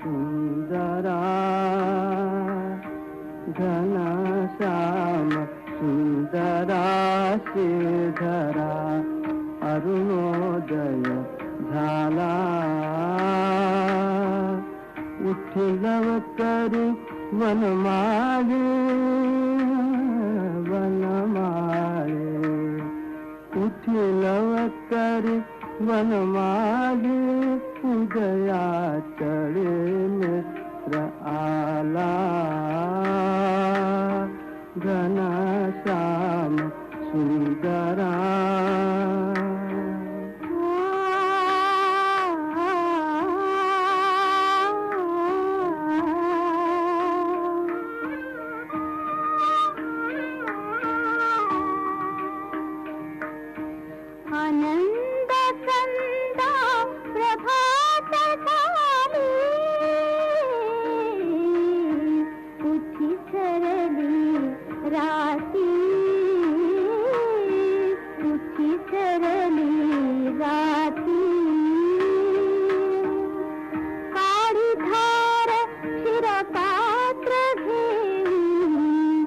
सुंदरा घनश्याम सुंदरा श्रीधरा अरुणोदय झाला उठलव करी वनमाळे वनमाळे उठलव करी वनमाळे उदया चढ़े मित्र आला घनश्याम सुंदरा आनंद संदा प्रभात काली उठी सरली राती उठी सरली राती काळी धार शिरपात्र घेऊन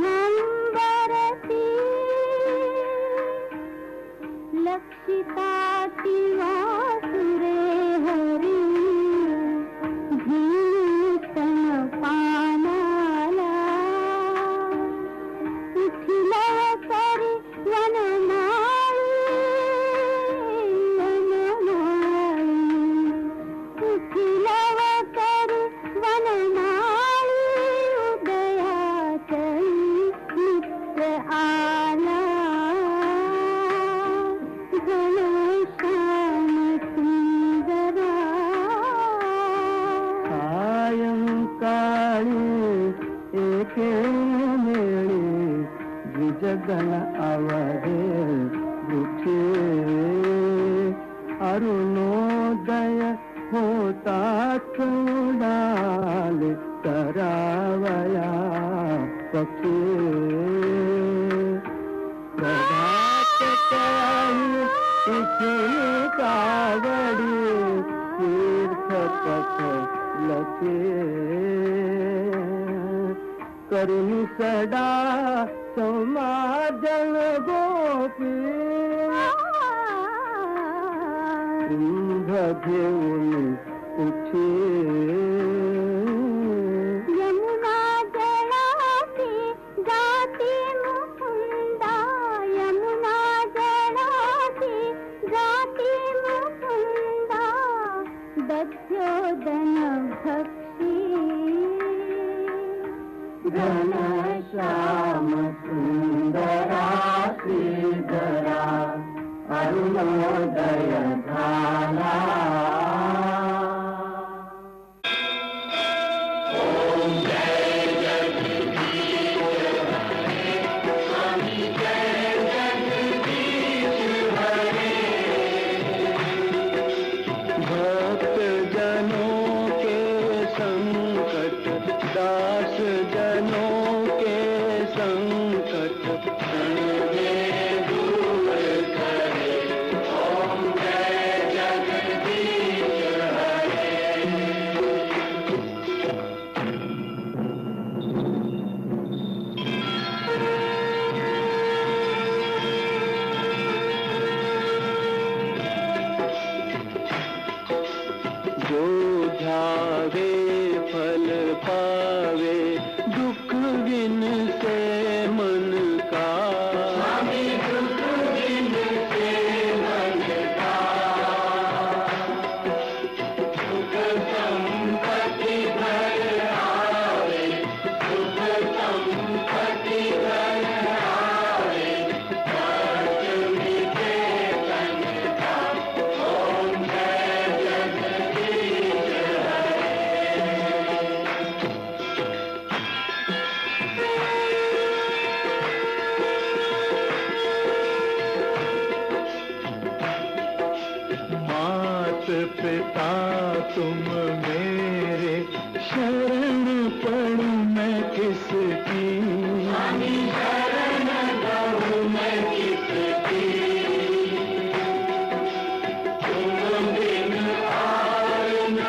हंबरती लक्षिताती वासुरे हरी भीषण पानाला उठलव करी वनमाळी उठलव करी वनमाळी उदयाचळी मित्र आला घनश्याम सुंदरा सायंकाळी एके मेळी द्विजगण आवरे वृक्षे अरुणोदय होतात उडाले करावया पक्षी प्रभात काही उठली कावडी तीर्थ पथ लखे करुणी सडा समाजन गोपी कुंभ घेऊन उठी यमुना जळाती जाती मुकुंदा यमुना जळाती जाती मुकुंदा दध्योदन भक्षी घनश्याम सुंदरा श्रीधरा अरुणोदय झाला भक्त जनों के संकट दास जनों के संकट क्षण में दूर करे ओम जय जगदीश हरे जो ध्यावे फल पावे दुख बिन से मन का दुख बिन से मन का सुख संपत्ति घर आवे सुख संपत्ति घर आवे कर्ज मिटे तन का ओम जय जगदीश मात पिता तुम मेरे शरण पड़ू मैं किसकी शरण पड़ू मैं किसकी तुम बिन और न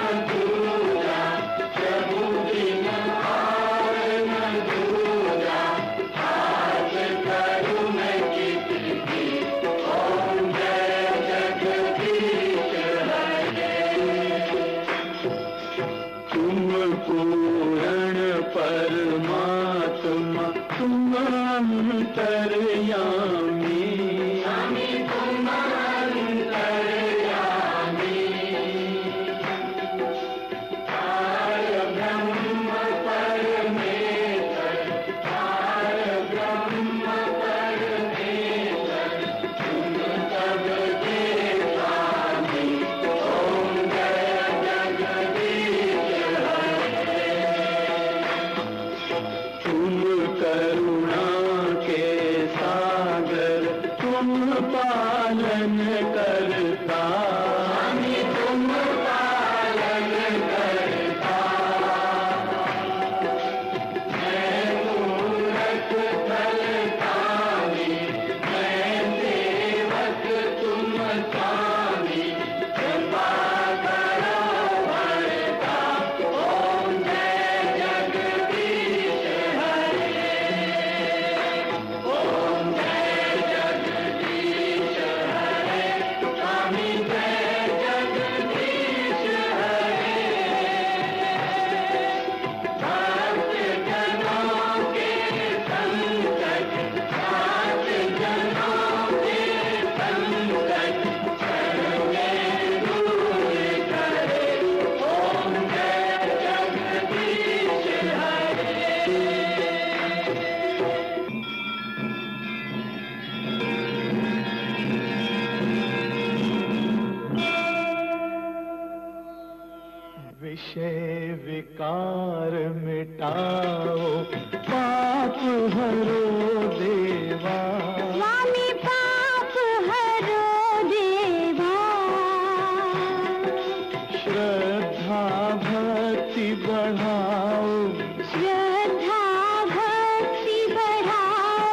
विषय विकार मिटाओ, पाप हरो देवा। स्वामी पाप हरो देवा। श्रद्धा भक्ति बढ़ाओ, श्रद्धा भक्ति बढ़ाओ।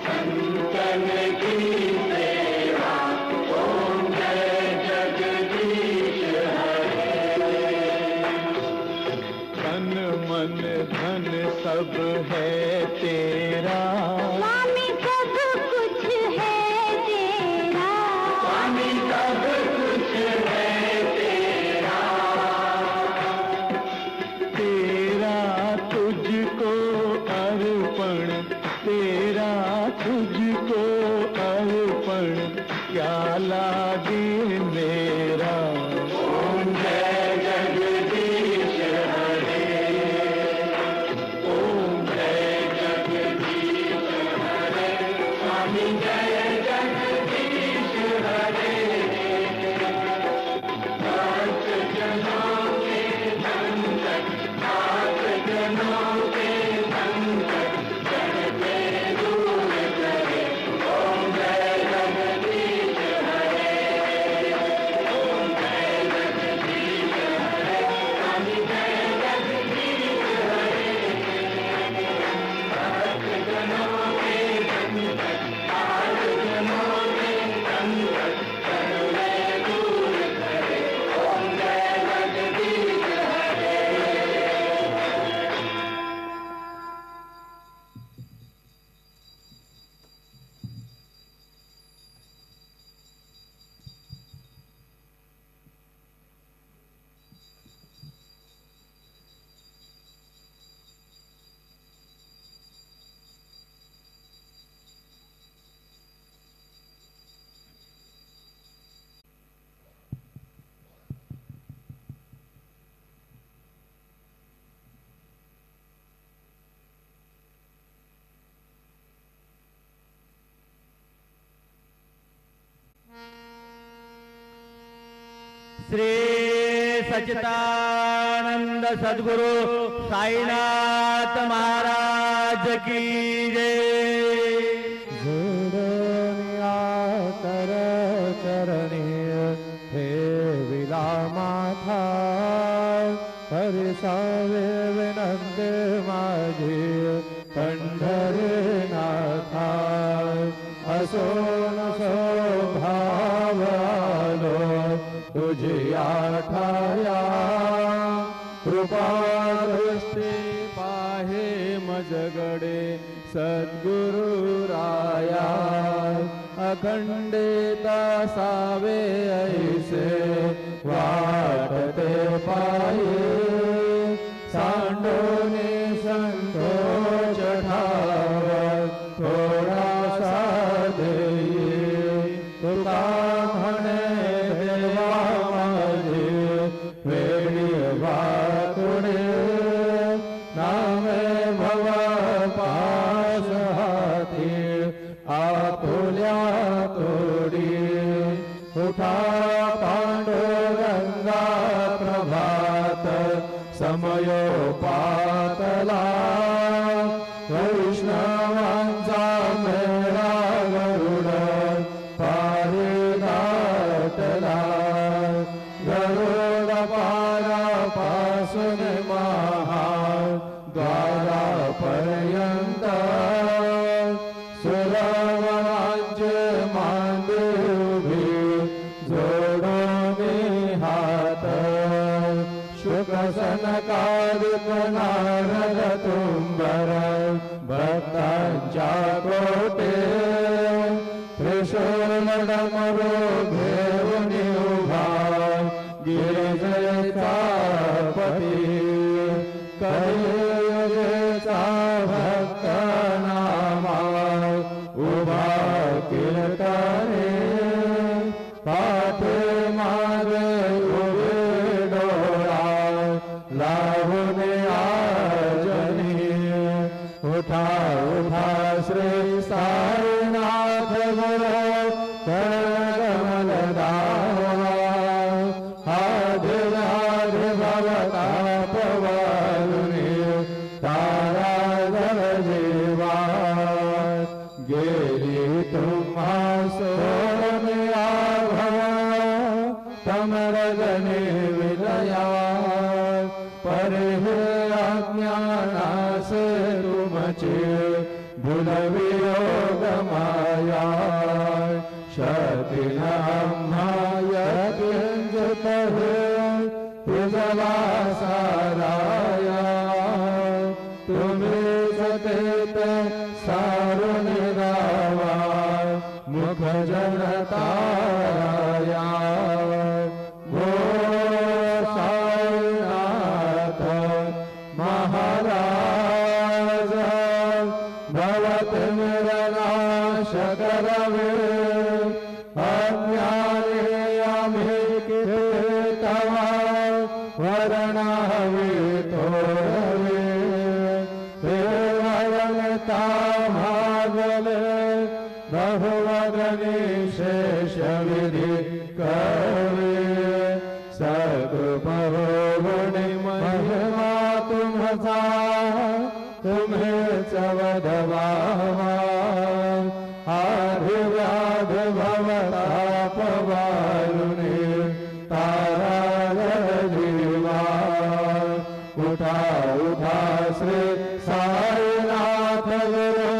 संतन की सेवा, ओम जय जगदीश हरे। तन मन धन सब है तेरा, स्वामी सब कुछ है तेरा। स्वामी सब कुछ है तेरा। तेरा तुझको अर्पण, तेरा तुझको अर्पण, क्या लागे मेरा। ओम जय जगदीश हरे, ओम जय जगदीश हरे, स्वामी जय जगदीश हरे। भक्त जनों के संकट, भक्त जनों के संकट, जग के दूर करे। ओम जय जगदीश हरे, ओम जय जगदीश हरे, स्वामी जय जगदीश हरे। भक्त जनों के संकट, भक्त जनों के संकट, जग के दूर करे। ओम जय जगदीश हरे। श्री सच्चिदानंद सद्गुरु साईनाथ महाराज की जय। कर चरणीय हे विलामाथा, हरि सावे विनंदे माझी पंढरीनाथा। असो नसो भाव आलो तुझी आठाया, कृपा दृष्टी पाहे मजगडे सद्गुरु राया। अखंडित सावे ऐसे वाटते पाये, सांडोने संतोष ठाव थोडासा देई। तुका म्हणे देवा माझे वेळी वाकुडे, नामे भव पाश हाती आपुल्या तोडी। उठा पांडुरंगा प्रभात समयोपातला, वैष्णवांचा मेळा गरुड पारी दाटला। गरुड पारापासून महा द्वारापर्यंत, सुरवरांचे मांडे उभी जोडून हात। शुक सनकादिक नारद तुंबर भक्तांच्या कोटे, त्रिशूल डमरू घेऊन उभा गिरिजेचा पती। कलियुगेचा भक्त नामा उभा कीर्तने, पाठे मागे उभे डोळा लावून आजनी। उठा उठा श्री साईनाथ गुरु करकमल दावा, हाध हाध भव भवतापवारुणी तारा जल जीवा गेली तुम्हा सोडून आभव तमरजने विलया परिहे अज्ञानास तुमचे भूलवियोग माया शक्तिनाम्हायतिंजित विजला साराया तुम्ही सतेत सारुण गावा मुख जनताराया गो साईनाथ महाराज भवत निरनाश करवे अज्ञाने आम्ही तवा वर्णावे तोरवे वरणता भागले बहुवगनी शेष विधि कवे सगुणी महिमा तुम्हचा तुम्हें चवदवावा आधिव्याध भवतापवारुणी तारा जीवा उठा उठा श्री साईनाथ गुरु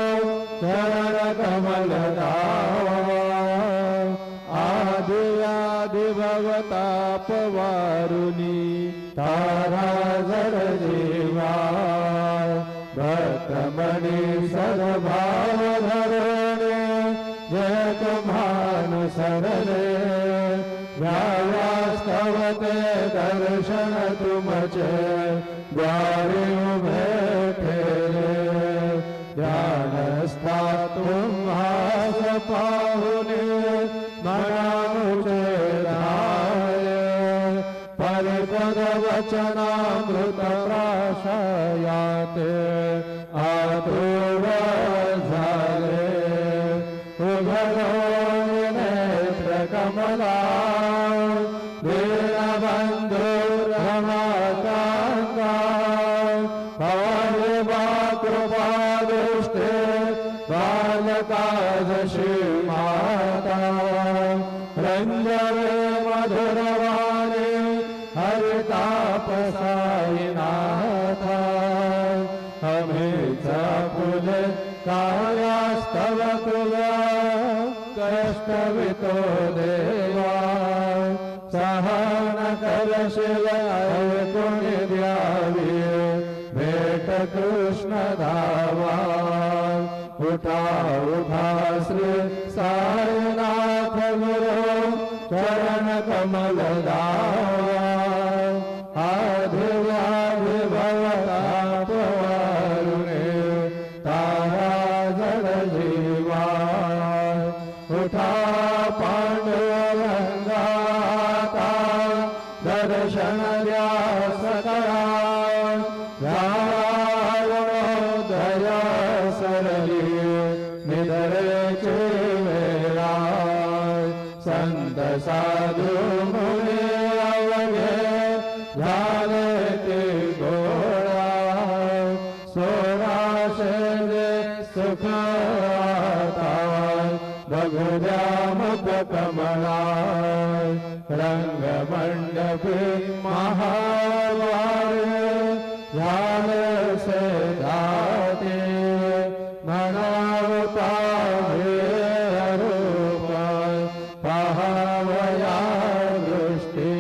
चरण कमल दावा आदि आदि भवतापवारुणी तारा जीवा भक्तमणि सद्भाव धरणे जय तुम्हानु सरणे व्यास्तवते दर्शन तुमचे द्वारे बैठे ध्यानस्था तुम्हास पाहुने मनामुचे धाय परिपद वचनामृत प्राशयाते आतुर झाले उघडो नेत्र कमला दीनबंधु रमाकांता भवानी बा कृपा दृष्टे बालकादशी माता रंजवे मधुरवाणी हरितापसाईनाथा हमेचा पुल कायास्तव तुला कष्टवितो देवा सहन करशील ऐकून द्यावी भेट कृष्ण धावा उठा उठा श्री साईनाथ गुरु चरण कमल दावा आधिव्याधि भवतापवारुणे तारा जल जीवा उठा पांडुरंगाता दर्शन द्या सकळा दया सरली निधरेचे वेळा संत साधू मुनी अवघे झाले ते गोळा सोळाशे सुख आता बघू द्या मुख कमला रंग मंडपी महावारे झाले से जाते म्हणावता रूप पहावया दृष्टी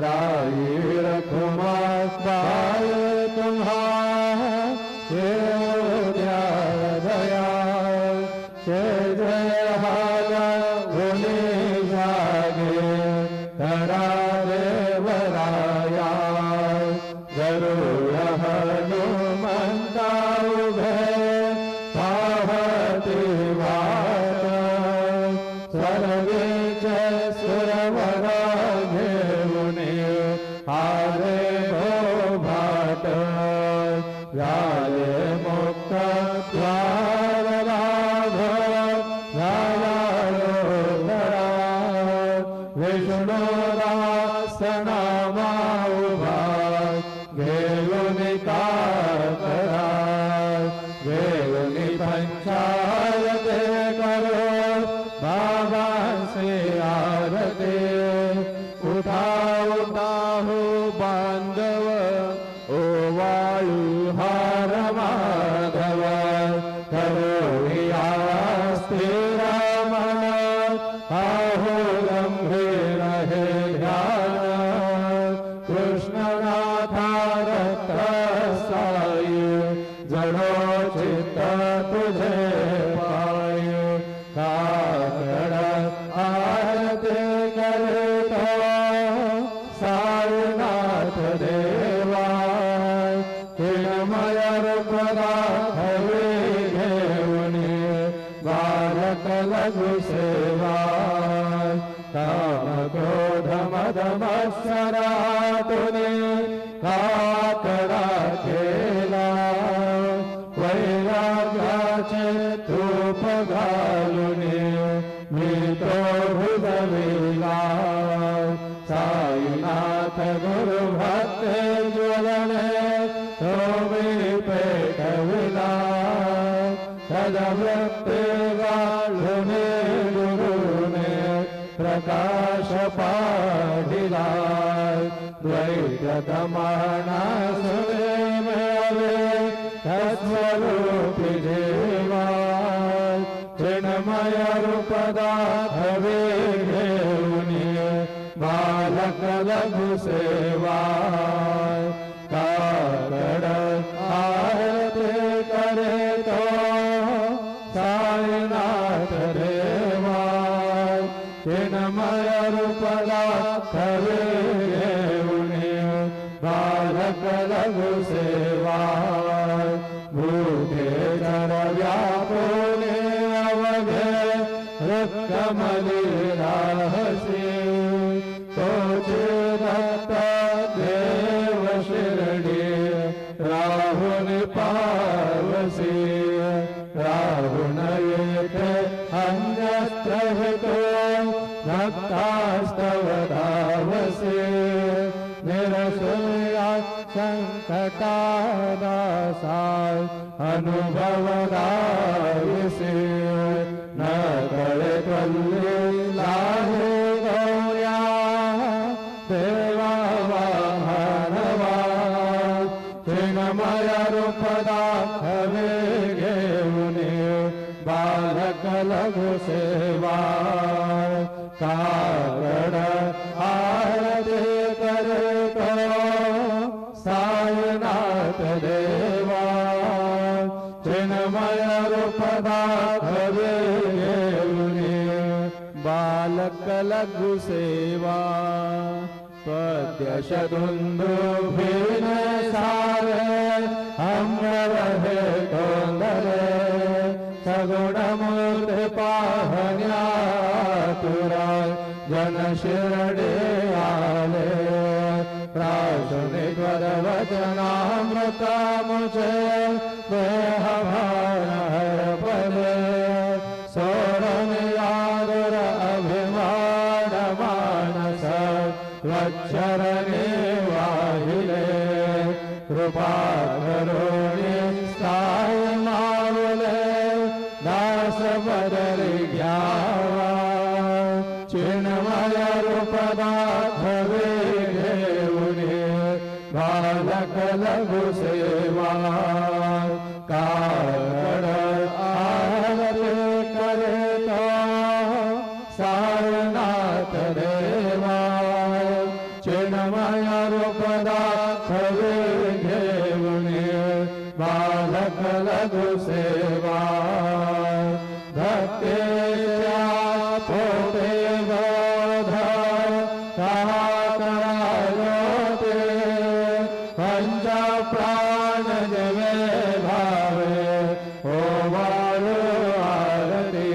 राई रखुमार बाय तुम्हा हे द्या दया जय हाल गुणी जागे धरा देवराया गरुड हनुमंता उभे पाहती वाट सर्वेच सुरवरा घेऊन आले बांधव ओवाळू हार माधव करुणिया स्थिर मन आहो गंभीर हे ध्यान कृष्णनाथा रक्त साई जडो चित्त तुझे पाय काकड आरती करतो साईनाथ देवा तिळमय रूपदा हवे घेऊनी बालक लघु सेवा काम क्रोध मद मत्सरातुनी काकडा केला वैराग्याचे तूप घालुनी मी तो हृदविला साईनाथ गुरु भक्ते ज्वलने तो मी पेटविला तदवृत्ते गाळुने गुरुने प्रकाश पाडिला द्वैतमाना सुरे मिळावे तत्स्वरूपी जेवा चिन्मय रूपदा हवे घेऊनी बालक लघु सेवा काकड आरती करे तो साईनाथ देवा चिन्मय रूपदा हवे घेऊनी बालक लघु सेवा भूखे जर व्यापुले अवघे रक्कमली राहसी तोचे दत्त देव शिरडी राहुन पावसी राहुन येथे अन्यत्र हितो भक्तास्तव धावसे निरसुया संकटादासाय अनुभवदायसे न कळे कल्ले लाहे गौर्या देवा वाहनवा चिन्मय रूपदा हवे घेऊनी बालक लघु सेवा काकड आरती करतो साईनाथ देवा चिन्मय रूपदा हवे घेऊनी बालक लघु सेवा पद्यशदुन्दुभिन सारे अम्रवहे कोन्दरे सगुणमूर्ति पाहन्या तुरा जन शिरडे आले प्राशुनि त्वदवचनामृता मुझे देह भान हर पदे सोरन यादुर अभिमान मानस वक्षरणे वाहिले कृपा करुणी स्थाय मावले दास बदली घ्यावा चिन्मय रूपदा हवे घेऊनी बालक लघु सेवा काकड आरती करे तो साईनाथ देवा चिन्मय रूपदा हवे घेऊनी बालक लघु सेवा भक्तेच्या पोटे बोध करायोते पंच प्राण जवे भावे हो वाळू आरती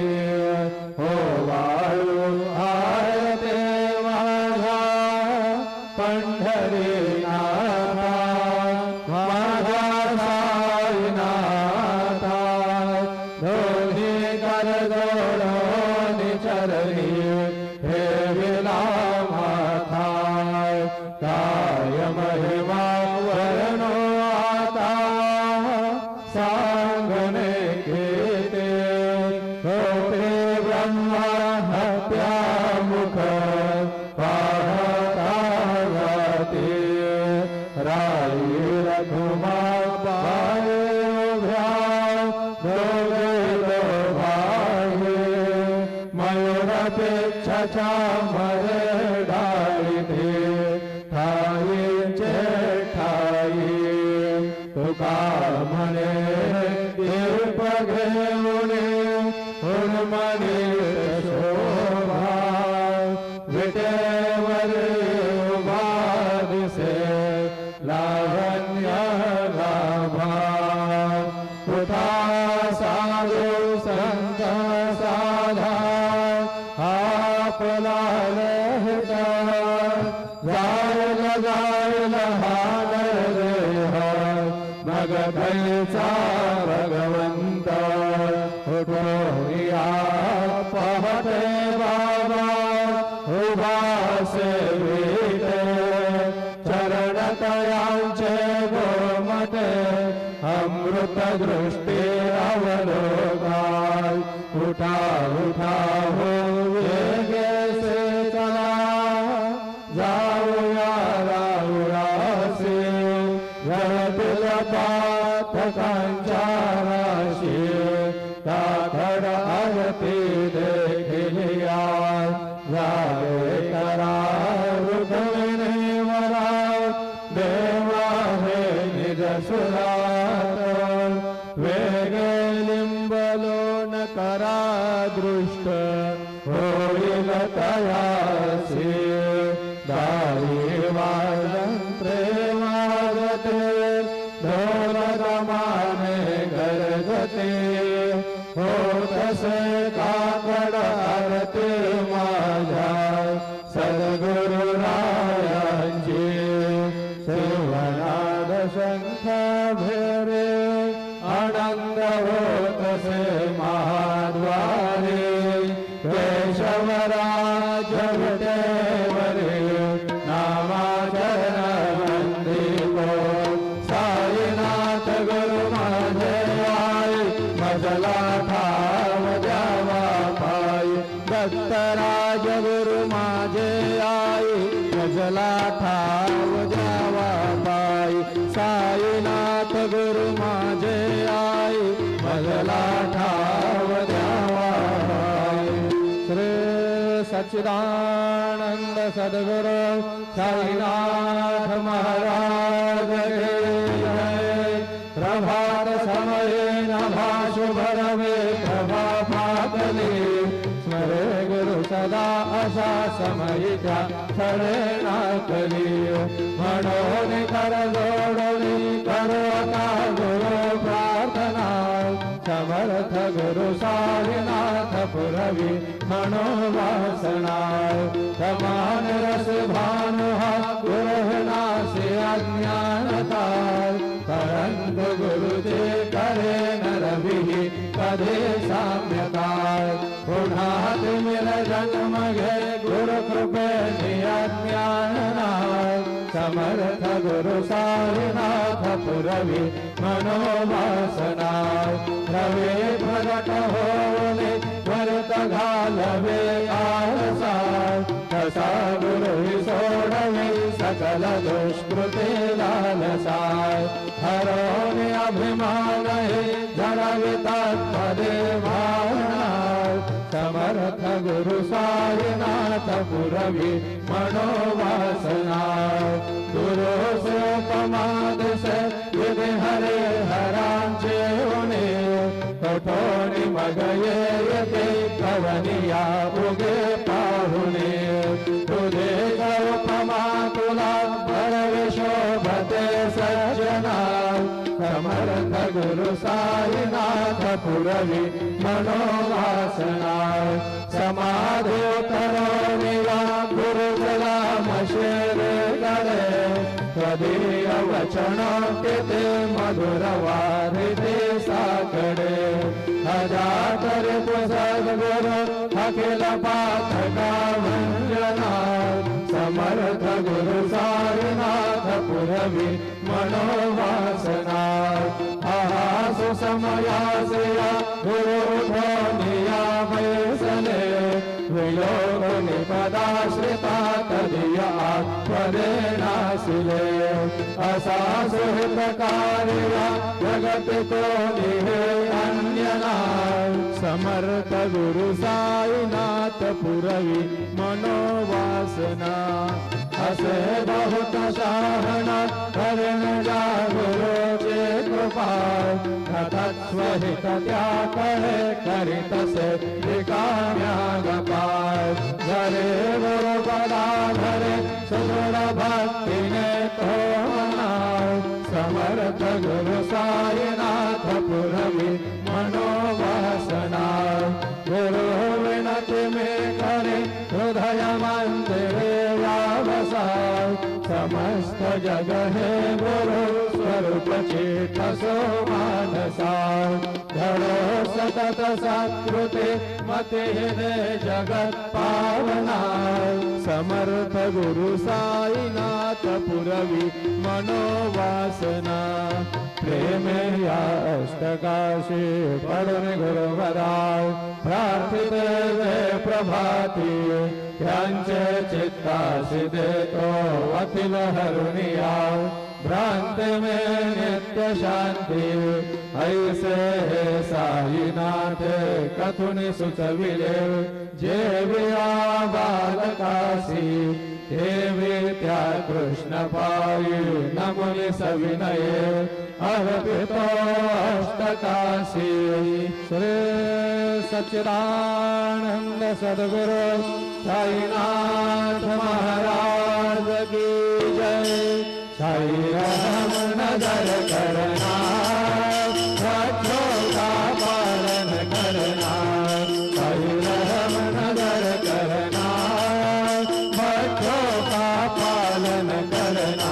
हो वाळू आरती माझा पंढरीनाथा माझा साईनाथा दोन्ही कर जोडोनी चरणी हे विला माथा काय महिमा वर्णो आता सा राई रघुमा पाए उभ्या दोघे दोघाहे मयूरपेक्षाच्या मरे डाळीते ठाईचे ठाई तुका म्हणे दीप घेऊन उन्मनी शोभा विटेवर उभा दिसे लावण्य लाभा पुथा साधू संत साधा आपला लहता जायल हाल रेह मग भैचा भगवंत उठोया पहते बाबा उभा सेविते चरण तयांचे गोमते अमृत दृष्टी अवलोकाल उठा उठा हो वेगे से चला जाऊया राउरासे घरातील पातकांच्या राशी ताखड आरती देखिलिया जावे करा रुक्मिणी वरा देवा हे निज सुरात वेगे लिंबलोन करा दृष्ट होईल तयासी दारी वाजंत्रे वाजते ढोल गमाने गरजते होतसे काकड आरती माझ्या सद्गुरु रायांची सेवनाद शंख भेरे आनंद होतसे महाद्वारे केशवराज विटेवरे नामाचरण वंदितो साईनाथ गुरु माझे आई मजला ठाव द्यावा पायी दत्तराज गुरु माझे आई मजला ठाव द्यावा पायी साईनाथ गुरु माझे आई मजला ठाव द्यावा पायी श्री सच्चिदानंद सद्गुरु साईनाथ महाराज की जय। प्रभात समये नभा शुभ रवे प्रभा पातली स्मरे गुरु सदा अशा समयिता शरणाकली म्हणून कर जोडली करता गुरु प्रार्थना समर्थ गुरु साईनाथ पुरवी मनोवासना समान रस भानु हा गुरुनासी अज्ञानता परंतु गुरुजे करे नरविहि कधे साम्यताय पुन्हा मिल जन्म घे गुरु कृपे नियज्ञाननाय समर्थ गुरु साईनाथ पुरवी मनोवासनाय रवे प्रगट होने भरत घालवे आळसाय तसा गुरु सोडवे सकल दुष्कृते लालसाय हरोने अभिमान हे जडवितात पदे भावनाय समर्थ गुरु साईनाथ पुरवी मनोवासनाय गुरु से उपमाद से विधि हरे हरांचे होने कठोरी मगये येते कवनिया उगे पाहुने तुझे उपमा तुला भरवे शोभते सज्जना समर्थ गुरु साईनाथ पुरवी मनोवासनाय समाधि तरोनिया गुरु जला मशेरे करे त्वदीय वचन किते मधुर वारिते साकडे अजातर सद्गुरु अखिल पातका वंजना समर्थ गुरु साईनाथ पुरवी मनोवासनाय आहासु समयासया गुरु धोनिया वैसले वियोग निपदाश्रिता तदिय आत्मदेनासिले असा सुहितकार्या जगत कोणी हे अन्यना समर्थ गुरु साईनाथ पुरवी मनोवासना असे बहुत शहाणा करण जा गुरुचे कृपा तत्स्वहित त्या कळे करीतसे रिकाम्या गपाय घरे गुरु पदाधरे सुदृढ भक्तीने तो मनाय समर्थ गुरु साईनाथ पुरवी मनोवासना गुरु विनती में करे हृदय मंदिरे व्यावसाय समस्त जग हे गुरु स्वरूप चित्त मानसा धरो सतत सत्कृते मते दे जगत पावना समर्थ गुरु साईनाथ पुरवी मनोवासना प्रेमे या अष्टकाशी पडून गुरुवराय प्रार्थिते वे प्रभाती त्यांचे चित्तासी देतो अखिल हरुनिया भ्रांत में नित्य शांति ऐसे हे साईनाथ कथुनि सुचविले जे विया बालकासी देवी त्या कृष्ण पायी नमुनि सविनये अर्पितो अष्टकाशी श्री सच्चिदानंद सद्गुरु साईनाथ महाराज की जय साई राम नगर करना बच्चों का पालन करना साई राम नगर करना बच्चों का पालन करना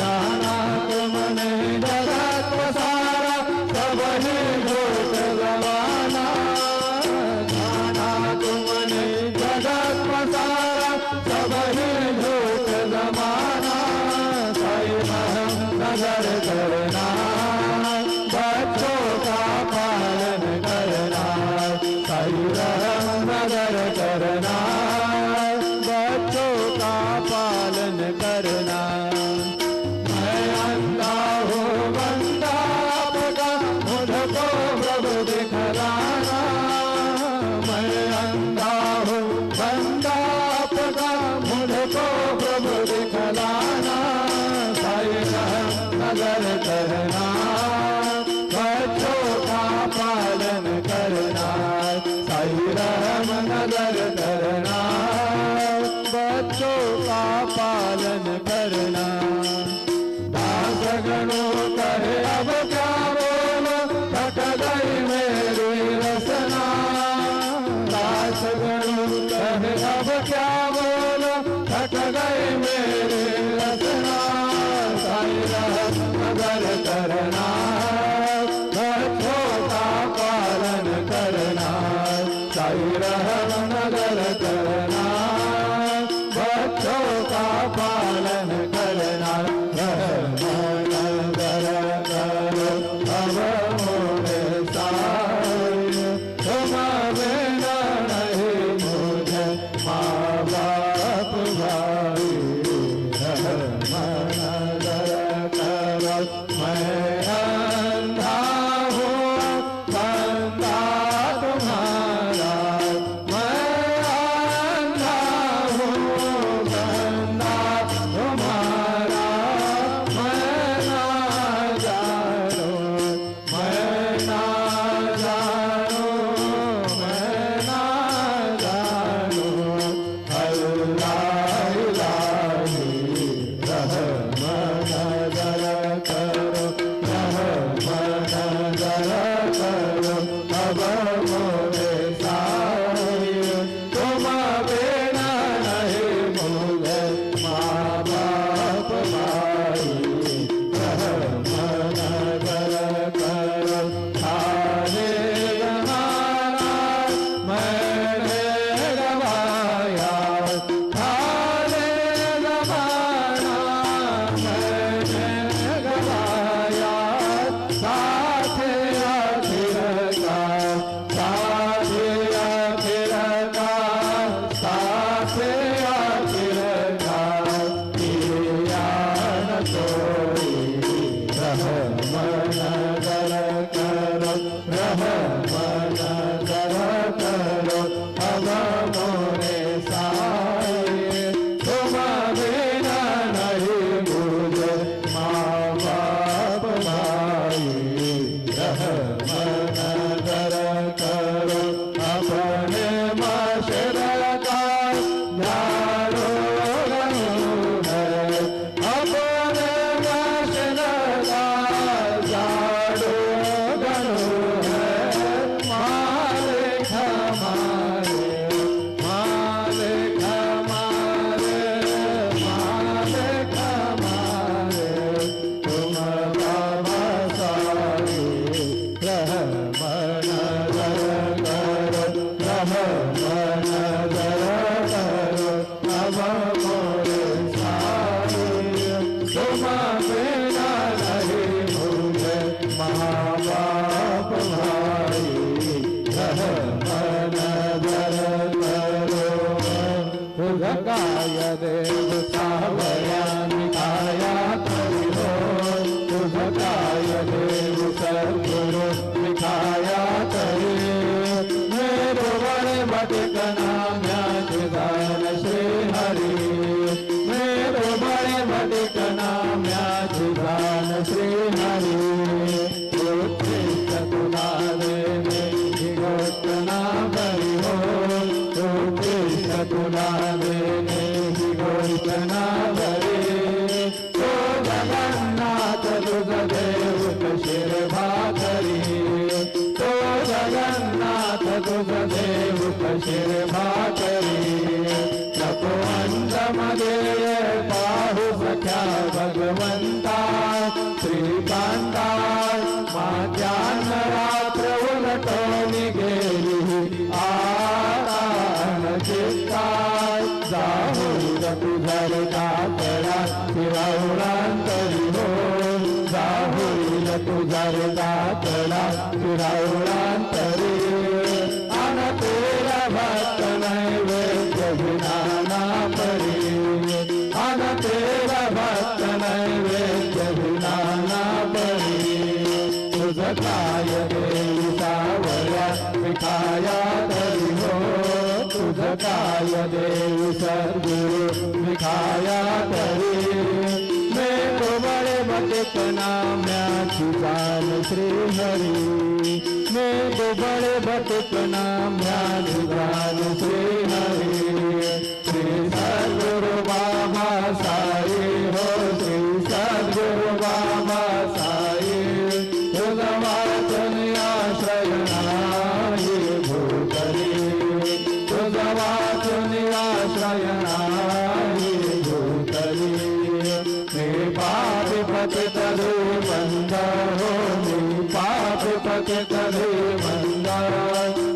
जाना तुमने जगत सारा सब ही झूठ गवाना जाना तुमने जगत सारा सब ही झूठ गवाना नगर करना बच्चों का पालन करना साई राम नगर करना बच्चों का पालन करना मैं अंधा हूँ बंदा आपका मुझको प्रभु दिखलाना मैं अंधा हूँ बंदा आपका मुझको प्रभु दिखलाना नगर करना बच्चों का पालन करना साई राम नगर करना बच्चों का पालन करना दास गणों करे अब क्या बोलो थक गई मेरी रसना दास गणों करे अब क्या बोलो थक गई मेरी रसना साई राम नगर करना बच्चों का पालन करना साई राम नगर करना बच्चों का पालन करना नगर करो अब मोरे साई तुम बिना नहीं मुझे माँ बाप भाई मैं अंधा हूँ बंदा तुम्हारा मैं अंधा हूँ बंदा तुम्हारा मैं ना जानो मैं ना जानो मैं ना जानो अल्लाह इलाही रहमान नगर करो रहमान नगर करो अब मोरे साई तुम बिना नहीं मुझे माँ बाप भाई रहमान नगर करो थारे जमाना मैंने गवाया थारे जमाना मैंने बिना नहीं भूले महापाप भाई रहम नजर करो तुझकाय देव सावया निकाया करी हो तुझकाय देव सद्गुरु निकाया करी मेरो बड़े भटकना म्याचे दान श्री हरि मेरो बड़े भटकना म्याचे दान श्री हरि तुला देने घोषणा करी हो तुला देने घोषणा करी तो जगन्नाथ तुझ देव शिर भाकरी तो जगन्नाथ तुझ देव शिर भाकरी नको अंतमध्ये पाहू सख्या भगवंता श्रीकांता माझ्या रात्र उलटवली गेली आरान चित्ता जाहूर तुझर कातडा फिरवणांतरी हो जाहूर तुझर कातडा फिरवणांतरी अन तेरा भक्त नैवेद्य विनाना परी अन तेरा भक्त नैवेद्य विनाना परी तुझकाय देवी सावया मिठाया तरी हो तुझकाय देवी सद्गुरु मिठाया तरी मेरो बड़े भटकना म्याची जान श्री हरि मेरो बड़े भटकना म्याची जान श्री हरि श्री सद्गुरु बाबा साई हो श्री सद्गुरु बाबा साई तुझवाचन आश्रय नाही भूतरी तुझवाचन आश्रय नाही भूतरी मे पाप पतित बंद हो मे पाप पतित बंद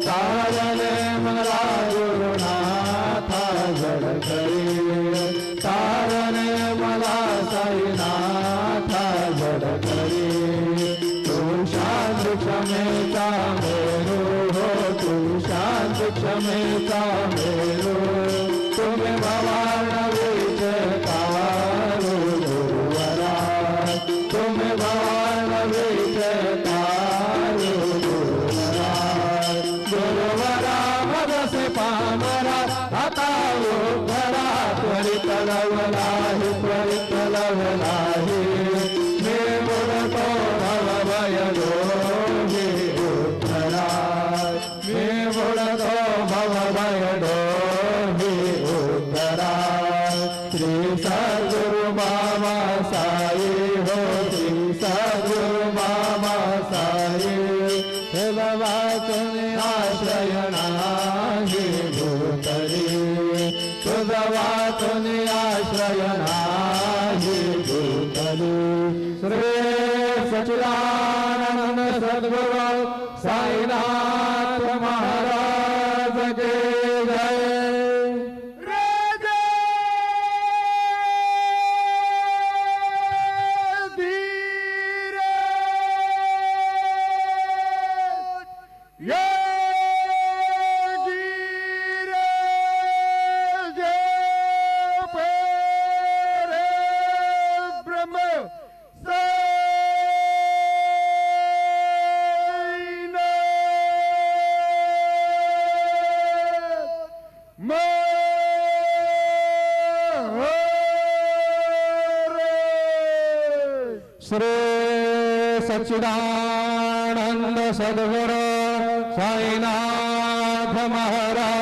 तारणे मला गुरुनाथा जड करी तारणे मला साईनाथा जड करी तू शांत क्षमेचा मेरो हो तू शांत क्षमेचा मेरो तुम्ही भवानवीच कारू गुरुवरा तुम्ही भवानवीच कारू गुरुवरा गुरुवरा मदसे पामरा आता घरा त्वरित लवलाही त्वरित लवलाही मे बोलतो भवभय डोही उत्तरा मे बोलतो भवभय डोही उत्तरा श्री सद्गुरु बाबा साई हो श्री सद्गुरु बाबा साई वाचन आश्रय नाही भूतरी तुझ वाचन आश्रय नाही भूतरी श्री सच्चिदानंद सद्गुरु साईनाथ महाराज के जय श्री सच्चिदानंद सद्गुरु साईनाथ महाराज